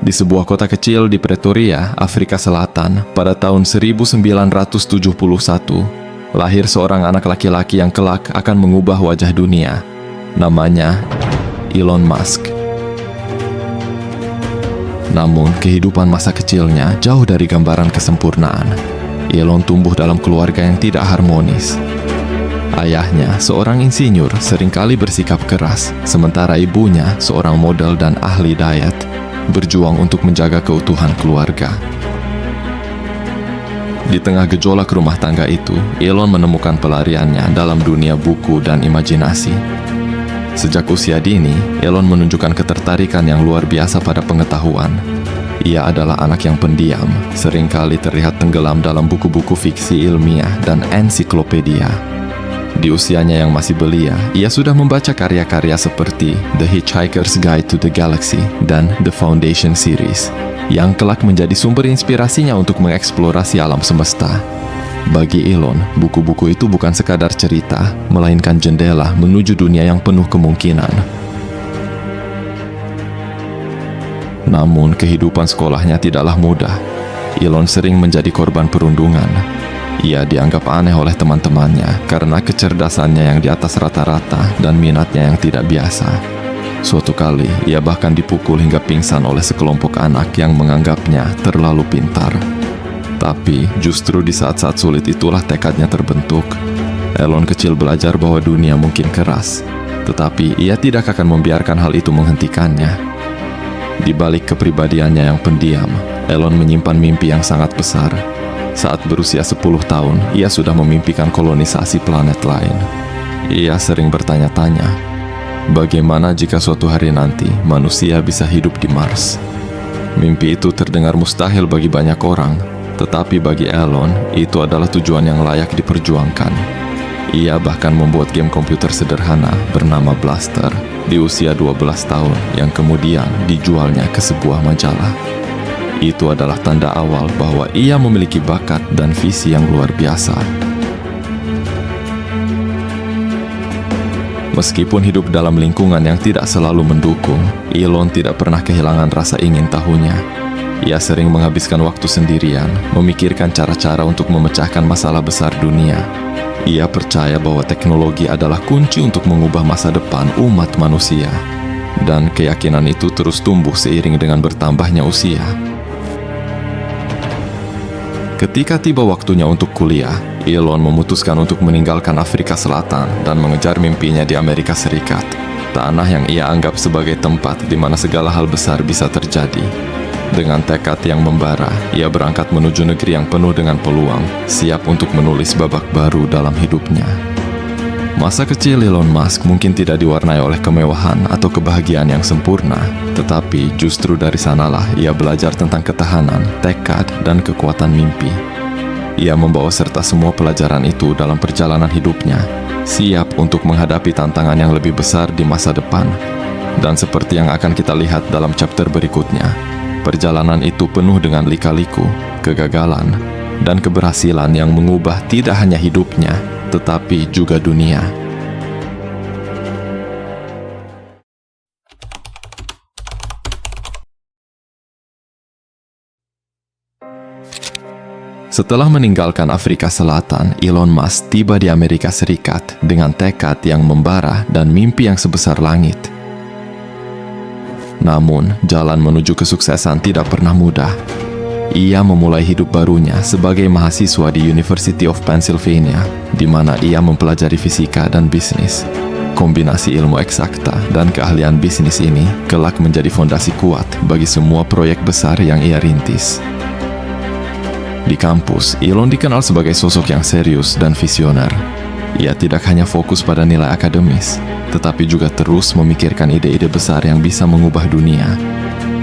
Di sebuah kota kecil di Pretoria, Afrika Selatan, pada tahun 1971, lahir seorang anak laki-laki yang kelak akan mengubah wajah dunia. Namanya Elon Musk. Namun, kehidupan masa kecilnya jauh dari gambaran kesempurnaan. Elon tumbuh dalam keluarga yang tidak harmonis. Ayahnya, seorang insinyur, seringkali bersikap keras, sementara ibunya, seorang model dan ahli diet, berjuang untuk menjaga keutuhan keluarga. Di tengah gejolak rumah tangga itu, Elon menemukan pelariannya dalam dunia buku dan imajinasi. Sejak usia dini, Elon menunjukkan ketertarikan yang luar biasa pada pengetahuan. Ia adalah anak yang pendiam, seringkali terlihat tenggelam dalam buku-buku fiksi ilmiah dan ensiklopedia. Di usianya yang masih belia, ia sudah membaca karya-karya seperti The Hitchhiker's Guide to the Galaxy dan The Foundation Series, yang kelak menjadi sumber inspirasinya untuk mengeksplorasi alam semesta. Bagi Elon, buku-buku itu bukan sekadar cerita, melainkan jendela menuju dunia yang penuh kemungkinan. Namun, kehidupan sekolahnya tidaklah mudah. Elon sering menjadi korban perundungan. Ia dianggap aneh oleh teman-temannya karena kecerdasannya yang di atas rata-rata dan minatnya yang tidak biasa. Suatu kali, ia bahkan dipukul hingga pingsan oleh sekelompok anak yang menganggapnya terlalu pintar. Tapi, justru di saat-saat sulit itulah tekadnya terbentuk. Elon kecil belajar bahwa dunia mungkin keras, tetapi ia tidak akan membiarkan hal itu menghentikannya. Di balik kepribadiannya yang pendiam, Elon menyimpan mimpi yang sangat besar. Saat berusia 10 tahun, ia sudah memimpikan kolonisasi planet lain. Ia sering bertanya-tanya, bagaimana jika suatu hari nanti manusia bisa hidup di Mars? Mimpi itu terdengar mustahil bagi banyak orang, tetapi bagi Elon, itu adalah tujuan yang layak diperjuangkan. Ia bahkan membuat game komputer sederhana bernama Blaster di usia 12 tahun yang kemudian dijualnya ke sebuah majalah. Itu adalah tanda awal bahwa ia memiliki bakat dan visi yang luar biasa. Meskipun hidup dalam lingkungan yang tidak selalu mendukung, Elon tidak pernah kehilangan rasa ingin tahunya. Ia sering menghabiskan waktu sendirian, memikirkan cara-cara untuk memecahkan masalah besar dunia. Ia percaya bahwa teknologi adalah kunci untuk mengubah masa depan umat manusia. Dan keyakinan itu terus tumbuh seiring dengan bertambahnya usia. Ketika tiba waktunya untuk kuliah, Elon memutuskan untuk meninggalkan Afrika Selatan dan mengejar mimpinya di Amerika Serikat, tanah yang ia anggap sebagai tempat di mana segala hal besar bisa terjadi. Dengan tekad yang membara, ia berangkat menuju negeri yang penuh dengan peluang, siap untuk menulis babak baru dalam hidupnya. Masa kecil Elon Musk mungkin tidak diwarnai oleh kemewahan atau kebahagiaan yang sempurna, tetapi justru dari sanalah ia belajar tentang ketahanan, tekad, dan kekuatan mimpi. Ia membawa serta semua pelajaran itu dalam perjalanan hidupnya, siap untuk menghadapi tantangan yang lebih besar di masa depan. Dan seperti yang akan kita lihat dalam chapter berikutnya, perjalanan itu penuh dengan lika-liku, kegagalan, dan keberhasilan yang mengubah tidak hanya hidupnya, tetapi juga dunia. Setelah meninggalkan Afrika Selatan, Elon Musk tiba di Amerika Serikat dengan tekad yang membara dan mimpi yang sebesar langit. Namun, jalan menuju kesuksesan tidak pernah mudah. Ia memulai hidup barunya sebagai mahasiswa di University of Pennsylvania, di mana ia mempelajari fisika dan bisnis. Kombinasi ilmu eksakta dan keahlian bisnis ini kelak menjadi fondasi kuat bagi semua proyek besar yang ia rintis. Di kampus, Elon dikenal sebagai sosok yang serius dan visioner. Ia tidak hanya fokus pada nilai akademis, tetapi juga terus memikirkan ide-ide besar yang bisa mengubah dunia.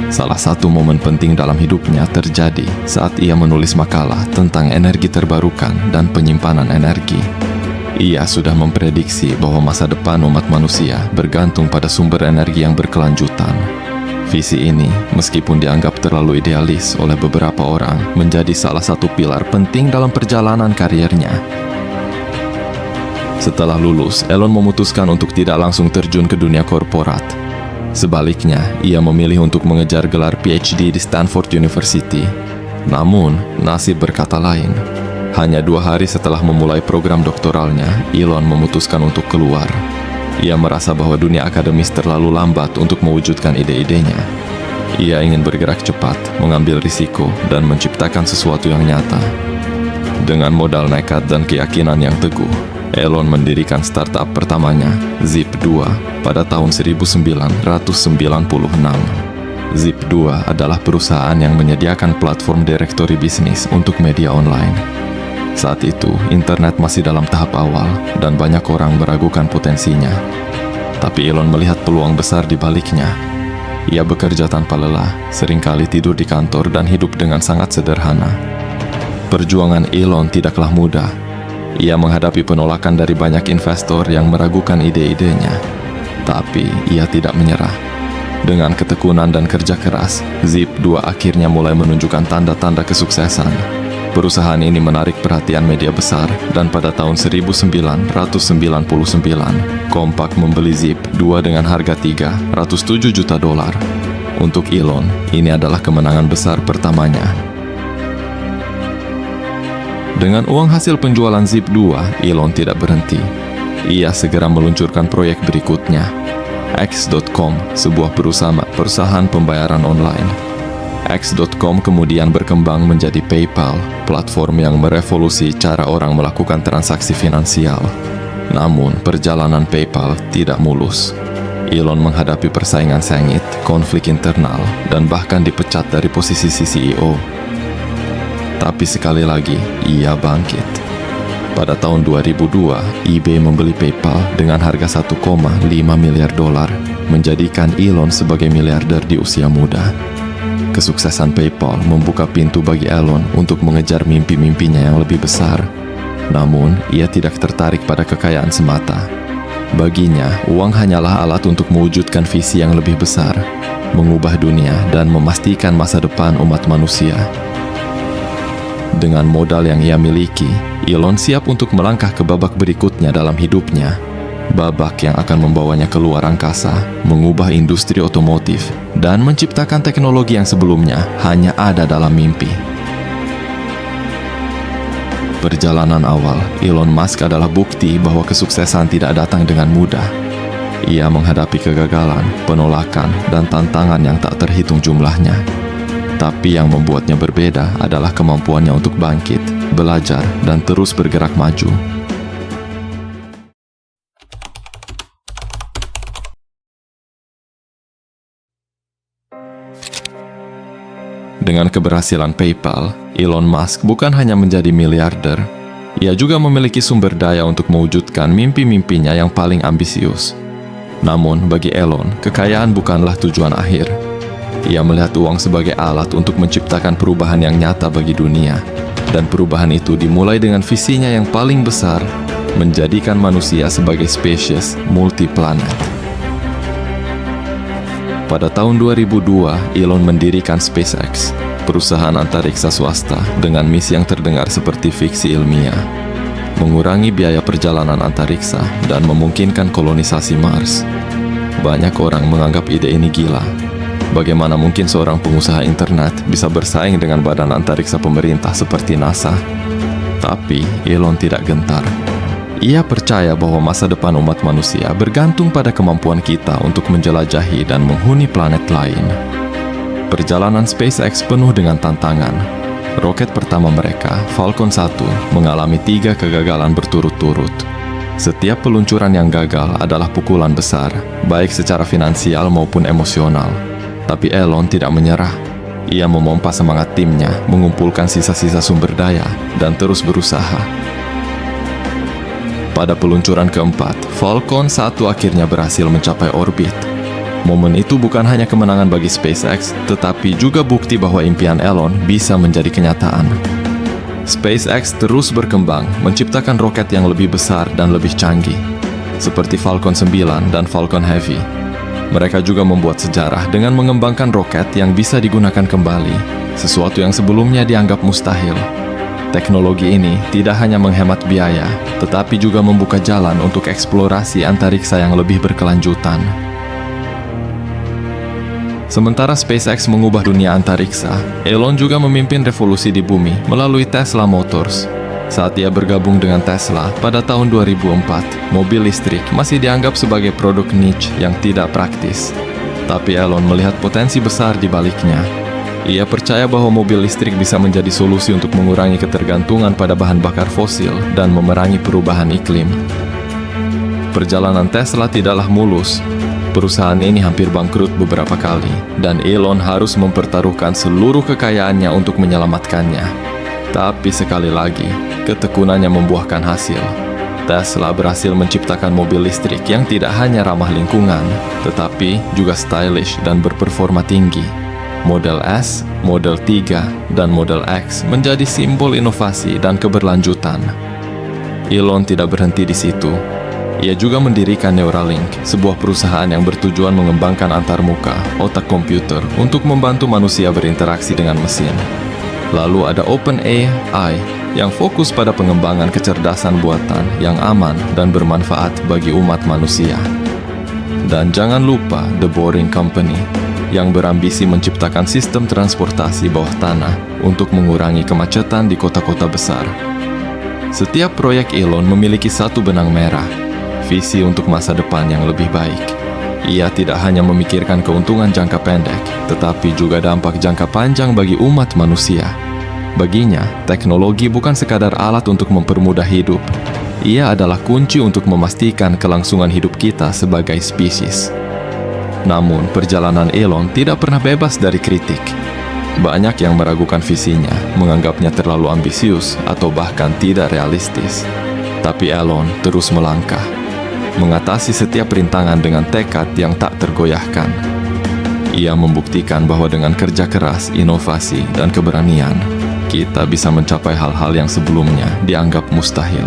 Salah satu momen penting dalam hidupnya terjadi saat ia menulis makalah tentang energi terbarukan dan penyimpanan energi. Ia sudah memprediksi bahwa masa depan umat manusia bergantung pada sumber energi yang berkelanjutan. Visi ini, meskipun dianggap terlalu idealis oleh beberapa orang, menjadi salah satu pilar penting dalam perjalanan karirnya. Setelah lulus, Elon memutuskan untuk tidak langsung terjun ke dunia korporat. Sebaliknya, ia memilih untuk mengejar gelar PhD di Stanford University. Namun, nasib berkata lain. Hanya 2 hari setelah memulai program doktoralnya, Elon memutuskan untuk keluar. Ia merasa bahwa dunia akademis terlalu lambat untuk mewujudkan ide-idenya. Ia ingin bergerak cepat, mengambil risiko, dan menciptakan sesuatu yang nyata. Dengan modal nekat dan keyakinan yang teguh, Elon mendirikan startup pertamanya, Zip2, pada tahun 1996. Zip2 adalah perusahaan yang menyediakan platform direktori bisnis untuk media online. Saat itu, internet masih dalam tahap awal dan banyak orang meragukan potensinya. Tapi Elon melihat peluang besar di baliknya. Ia bekerja tanpa lelah, seringkali tidur di kantor dan hidup dengan sangat sederhana. Perjuangan Elon tidaklah mudah. Ia menghadapi penolakan dari banyak investor yang meragukan ide-idenya. Tapi ia tidak menyerah. Dengan ketekunan dan kerja keras, Zip2 akhirnya mulai menunjukkan tanda-tanda kesuksesan. Perusahaan ini menarik perhatian media besar, dan pada tahun 1999, Compaq membeli Zip2 dengan harga $307 juta. Untuk Elon, ini adalah kemenangan besar pertamanya. Dengan uang hasil penjualan Zip2, Elon tidak berhenti. Ia segera meluncurkan proyek berikutnya, X.com, sebuah perusahaan pembayaran online. X.com kemudian berkembang menjadi PayPal, platform yang merevolusi cara orang melakukan transaksi finansial. Namun, perjalanan PayPal tidak mulus. Elon menghadapi persaingan sengit, konflik internal, dan bahkan dipecat dari posisi CEO. Tapi sekali lagi, ia bangkit. Pada tahun 2002, eBay membeli PayPal dengan harga $1,5 miliar, menjadikan Elon sebagai miliarder di usia muda. Kesuksesan PayPal membuka pintu bagi Elon untuk mengejar mimpi-mimpinya yang lebih besar. Namun, ia tidak tertarik pada kekayaan semata. Baginya, uang hanyalah alat untuk mewujudkan visi yang lebih besar, mengubah dunia dan memastikan masa depan umat manusia. Dengan modal yang ia miliki, Elon siap untuk melangkah ke babak berikutnya dalam hidupnya. Babak yang akan membawanya keluar angkasa, mengubah industri otomotif, dan menciptakan teknologi yang sebelumnya hanya ada dalam mimpi. Perjalanan awal Elon Musk adalah bukti bahwa kesuksesan tidak datang dengan mudah. Ia menghadapi kegagalan, penolakan, dan tantangan yang tak terhitung jumlahnya. Tapi yang membuatnya berbeda adalah kemampuannya untuk bangkit, belajar, dan terus bergerak maju. Dengan keberhasilan PayPal, Elon Musk bukan hanya menjadi miliarder, ia juga memiliki sumber daya untuk mewujudkan mimpi-mimpinya yang paling ambisius. Namun, bagi Elon, kekayaan bukanlah tujuan akhir. Ia melihat uang sebagai alat untuk menciptakan perubahan yang nyata bagi dunia, dan perubahan itu dimulai dengan visinya yang paling besar, menjadikan manusia sebagai spesies multi-planet. Pada tahun 2002, Elon mendirikan SpaceX, perusahaan antariksa swasta dengan misi yang terdengar seperti fiksi ilmiah, mengurangi biaya perjalanan antariksa dan memungkinkan kolonisasi Mars. Banyak orang menganggap ide ini gila. Bagaimana mungkin seorang pengusaha internet bisa bersaing dengan badan antariksa pemerintah seperti NASA? Tapi Elon tidak gentar. Ia percaya bahwa masa depan umat manusia bergantung pada kemampuan kita untuk menjelajahi dan menghuni planet lain. Perjalanan SpaceX penuh dengan tantangan. Roket pertama mereka, Falcon 1, mengalami 3 kegagalan berturut-turut. Setiap peluncuran yang gagal adalah pukulan besar, baik secara finansial maupun emosional. Tapi Elon tidak menyerah. Ia memompa semangat timnya, mengumpulkan sisa-sisa sumber daya, dan terus berusaha. Pada peluncuran keempat, Falcon 1 akhirnya berhasil mencapai orbit. Momen itu bukan hanya kemenangan bagi SpaceX, tetapi juga bukti bahwa impian Elon bisa menjadi kenyataan. SpaceX terus berkembang, menciptakan roket yang lebih besar dan lebih canggih, seperti Falcon 9 dan Falcon Heavy. Mereka juga membuat sejarah dengan mengembangkan roket yang bisa digunakan kembali, sesuatu yang sebelumnya dianggap mustahil. Teknologi ini tidak hanya menghemat biaya, tetapi juga membuka jalan untuk eksplorasi antariksa yang lebih berkelanjutan. Sementara SpaceX mengubah dunia antariksa, Elon juga memimpin revolusi di bumi melalui Tesla Motors. Saat ia bergabung dengan Tesla pada tahun 2004, mobil listrik masih dianggap sebagai produk niche yang tidak praktis. Tapi Elon melihat potensi besar di baliknya. Ia percaya bahwa mobil listrik bisa menjadi solusi untuk mengurangi ketergantungan pada bahan bakar fosil dan memerangi perubahan iklim. Perjalanan Tesla tidaklah mulus. Perusahaan ini hampir bangkrut beberapa kali, dan Elon harus mempertaruhkan seluruh kekayaannya untuk menyelamatkannya. Tapi sekali lagi, ketekunannya membuahkan hasil. Tesla berhasil menciptakan mobil listrik yang tidak hanya ramah lingkungan, tetapi juga stylish dan berperforma tinggi. Model S, Model 3, dan Model X menjadi simbol inovasi dan keberlanjutan. Elon tidak berhenti di situ. Ia juga mendirikan Neuralink, sebuah perusahaan yang bertujuan mengembangkan antarmuka, otak komputer, untuk membantu manusia berinteraksi dengan mesin. Lalu ada OpenAI, yang fokus pada pengembangan kecerdasan buatan yang aman dan bermanfaat bagi umat manusia. Dan jangan lupa The Boring Company, yang berambisi menciptakan sistem transportasi bawah tanah untuk mengurangi kemacetan di kota-kota besar. Setiap proyek Elon memiliki satu benang merah, visi untuk masa depan yang lebih baik. Ia tidak hanya memikirkan keuntungan jangka pendek, tetapi juga dampak jangka panjang bagi umat manusia. Baginya, teknologi bukan sekadar alat untuk mempermudah hidup. Ia adalah kunci untuk memastikan kelangsungan hidup kita sebagai spesies. Namun, perjalanan Elon tidak pernah bebas dari kritik. Banyak yang meragukan visinya, menganggapnya terlalu ambisius atau bahkan tidak realistis. Tapi Elon terus melangkah, mengatasi setiap rintangan dengan tekad yang tak tergoyahkan. Ia membuktikan bahwa dengan kerja keras, inovasi, dan keberanian, kita bisa mencapai hal-hal yang sebelumnya dianggap mustahil.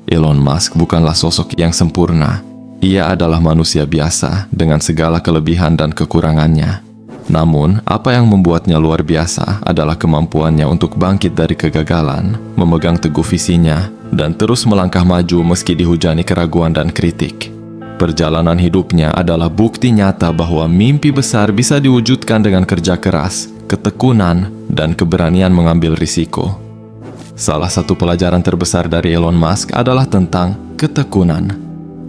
Elon Musk bukanlah sosok yang sempurna. Ia adalah manusia biasa dengan segala kelebihan dan kekurangannya. Namun, apa yang membuatnya luar biasa adalah kemampuannya untuk bangkit dari kegagalan, memegang teguh visinya, dan terus melangkah maju meski dihujani keraguan dan kritik. Perjalanan hidupnya adalah bukti nyata bahwa mimpi besar bisa diwujudkan dengan kerja keras, ketekunan, dan keberanian mengambil risiko. Salah satu pelajaran terbesar dari Elon Musk adalah tentang ketekunan.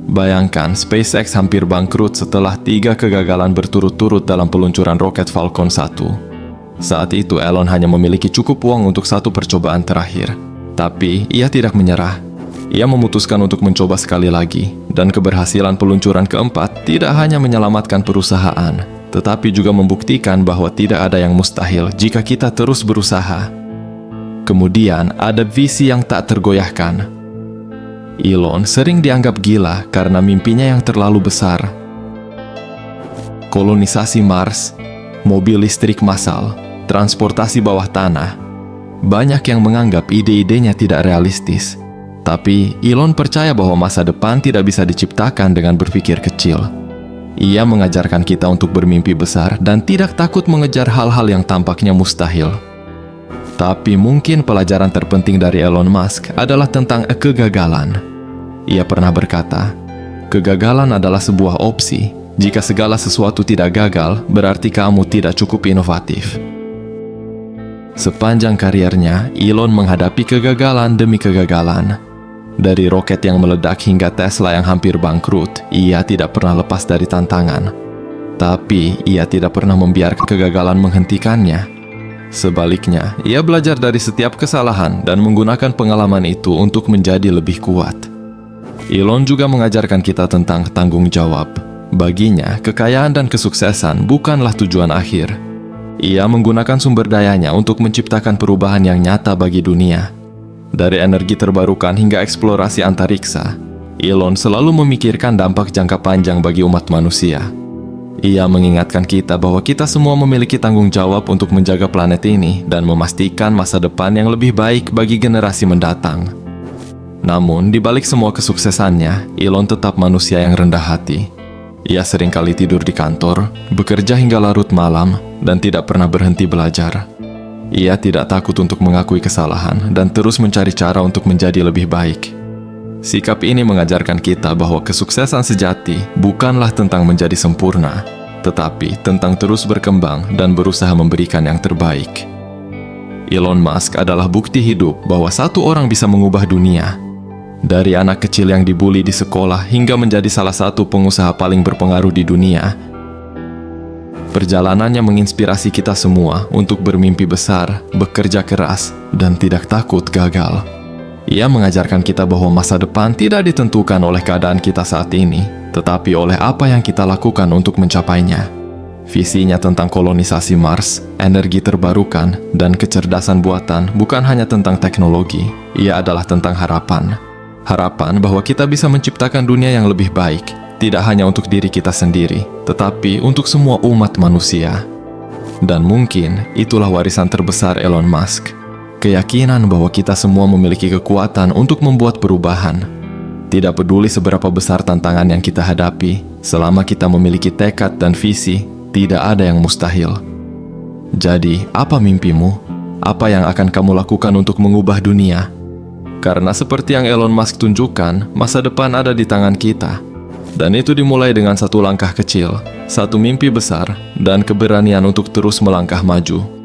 Bayangkan, SpaceX hampir bangkrut setelah 3 kegagalan berturut-turut dalam peluncuran roket Falcon 1. Saat itu, Elon hanya memiliki cukup uang untuk satu percobaan terakhir. Tapi, ia tidak menyerah. Ia memutuskan untuk mencoba sekali lagi, dan keberhasilan peluncuran keempat tidak hanya menyelamatkan perusahaan, tetapi juga membuktikan bahwa tidak ada yang mustahil jika kita terus berusaha. Kemudian, ada visi yang tak tergoyahkan. Elon sering dianggap gila karena mimpinya yang terlalu besar. Kolonisasi Mars, mobil listrik massal, transportasi bawah tanah. Banyak yang menganggap ide-idenya tidak realistis. Tapi Elon percaya bahwa masa depan tidak bisa diciptakan dengan berpikir kecil. Ia mengajarkan kita untuk bermimpi besar dan tidak takut mengejar hal-hal yang tampaknya mustahil. Tapi mungkin pelajaran terpenting dari Elon Musk adalah tentang kegagalan. Ia pernah berkata, kegagalan adalah sebuah opsi. Jika segala sesuatu tidak gagal, berarti kamu tidak cukup inovatif. Sepanjang karirnya, Elon menghadapi kegagalan demi kegagalan. Dari roket yang meledak hingga Tesla yang hampir bangkrut, ia tidak pernah lepas dari tantangan. Tapi, ia tidak pernah membiarkan kegagalan menghentikannya. Sebaliknya, ia belajar dari setiap kesalahan dan menggunakan pengalaman itu untuk menjadi lebih kuat. Elon juga mengajarkan kita tentang tanggung jawab. Baginya, kekayaan dan kesuksesan bukanlah tujuan akhir. Ia menggunakan sumber dayanya untuk menciptakan perubahan yang nyata bagi dunia. Dari energi terbarukan hingga eksplorasi antariksa, Elon selalu memikirkan dampak jangka panjang bagi umat manusia. Ia mengingatkan kita bahwa kita semua memiliki tanggung jawab untuk menjaga planet ini dan memastikan masa depan yang lebih baik bagi generasi mendatang. Namun, di balik semua kesuksesannya, Elon tetap manusia yang rendah hati. Ia seringkali tidur di kantor, bekerja hingga larut malam, dan tidak pernah berhenti belajar. Ia tidak takut untuk mengakui kesalahan dan terus mencari cara untuk menjadi lebih baik. Sikap ini mengajarkan kita bahwa kesuksesan sejati bukanlah tentang menjadi sempurna, tetapi tentang terus berkembang dan berusaha memberikan yang terbaik. Elon Musk adalah bukti hidup bahwa satu orang bisa mengubah dunia. Dari anak kecil yang dibully di sekolah hingga menjadi salah satu pengusaha paling berpengaruh di dunia. Perjalanannya menginspirasi kita semua untuk bermimpi besar, bekerja keras, dan tidak takut gagal. Ia mengajarkan kita bahwa masa depan tidak ditentukan oleh keadaan kita saat ini, tetapi oleh apa yang kita lakukan untuk mencapainya. Visinya tentang kolonisasi Mars, energi terbarukan, dan kecerdasan buatan bukan hanya tentang teknologi, ia adalah tentang harapan. Harapan bahwa kita bisa menciptakan dunia yang lebih baik, tidak hanya untuk diri kita sendiri, tetapi untuk semua umat manusia. Dan mungkin itulah warisan terbesar Elon Musk. Keyakinan bahwa kita semua memiliki kekuatan untuk membuat perubahan. Tidak peduli seberapa besar tantangan yang kita hadapi, selama kita memiliki tekad dan visi, tidak ada yang mustahil. Jadi, apa mimpimu? Apa yang akan kamu lakukan untuk mengubah dunia? Karena seperti yang Elon Musk tunjukkan, masa depan ada di tangan kita. Dan itu dimulai dengan satu langkah kecil, satu mimpi besar, dan keberanian untuk terus melangkah maju.